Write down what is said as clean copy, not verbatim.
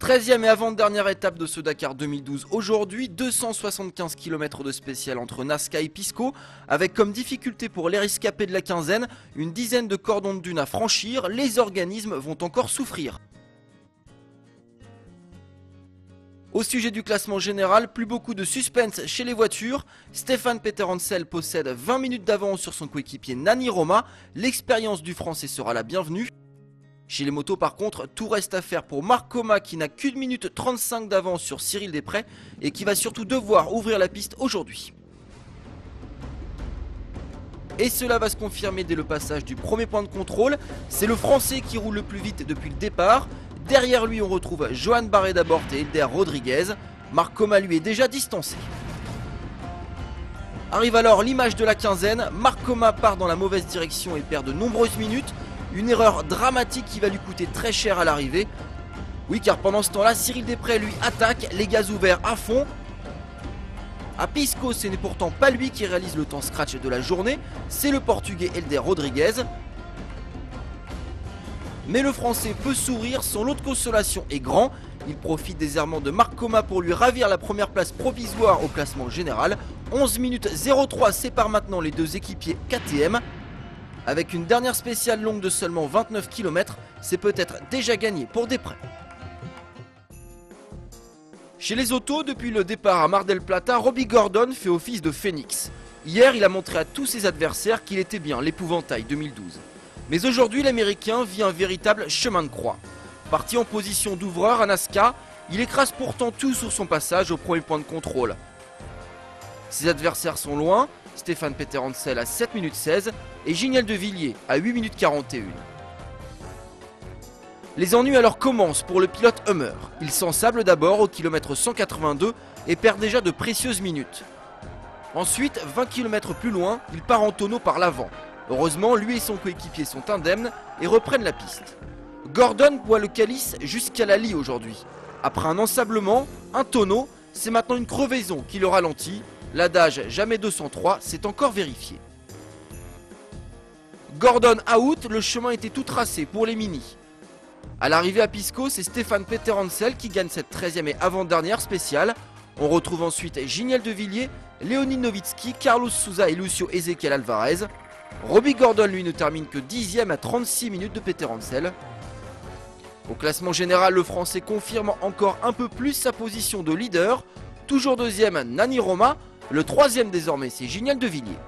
13e et avant-dernière étape de ce Dakar 2012. Aujourd'hui, 275 km de spécial entre Nasca et Pisco, avec comme difficulté pour les rescapés de la quinzaine, une dizaine de cordons de dunes à franchir. Les organismes vont encore souffrir. Au sujet du classement général, plus beaucoup de suspense chez les voitures. Stéphane Peterhansel possède 20 minutes d'avance sur son coéquipier Nani Roma. L'expérience du Français sera la bienvenue. Chez les motos par contre, tout reste à faire pour Marc Coma qui n'a qu'une minute 35 d'avance sur Cyril Desprez et qui va surtout devoir ouvrir la piste aujourd'hui. Et cela va se confirmer dès le passage du premier point de contrôle. C'est le Français qui roule le plus vite depuis le départ. Derrière lui on retrouve Johan Barré-Dabort et Elder Rodriguez. Marc Coma lui est déjà distancé. Arrive alors l'image de la quinzaine. Marc Coma part dans la mauvaise direction et perd de nombreuses minutes. Une erreur dramatique qui va lui coûter très cher à l'arrivée. Oui, car pendant ce temps-là, Cyril Desprez lui attaque, les gaz ouverts à fond. À Pisco, ce n'est pourtant pas lui qui réalise le temps scratch de la journée, c'est le Portugais Elder Rodriguez. Mais le Français peut sourire, son lot de consolation est grand. Il profite des errements de Marc Coma pour lui ravir la première place provisoire au classement général. 11 minutes 03 séparent maintenant les deux équipiers KTM. Avec une dernière spéciale longue de seulement 29 km, c'est peut-être déjà gagné pour Desprez. Chez les autos, depuis le départ à Mar del Plata, Robbie Gordon fait office de phénix. Hier, il a montré à tous ses adversaires qu'il était bien l'épouvantail 2012. Mais aujourd'hui, l'Américain vit un véritable chemin de croix. Parti en position d'ouvreur à Nasca, il écrase pourtant tout sur son passage au premier point de contrôle. Ses adversaires sont loin, Stéphane Peterhansel à 7 minutes 16 et Giniel de Villiers à 8 minutes 41. Les ennuis alors commencent pour le pilote Hummer. Il s'ensable d'abord au kilomètre 182 et perd déjà de précieuses minutes. Ensuite, 20 km plus loin, il part en tonneau par l'avant. Heureusement, lui et son coéquipier sont indemnes et reprennent la piste. Gordon boit le calice jusqu'à la lie aujourd'hui. Après un ensablement, un tonneau, c'est maintenant une crevaison qui le ralentit. L'adage jamais 203 s'est encore vérifié. Gordon out, le chemin était tout tracé pour les minis. A l'arrivée à Pisco, c'est Stéphane Peterhansel qui gagne cette 13e et avant-dernière spéciale. On retrouve ensuite Giniel de Villiers, Leonid Novitsky, Carlos Souza et Lucio Ezequiel Alvarez. Robbie Gordon lui ne termine que 10e à 36 minutes de Peterhansel. Au classement général, le Français confirme encore un peu plus sa position de leader. Toujours deuxième, Nani Roma. Le troisième désormais, c'est Giniel de Villiers.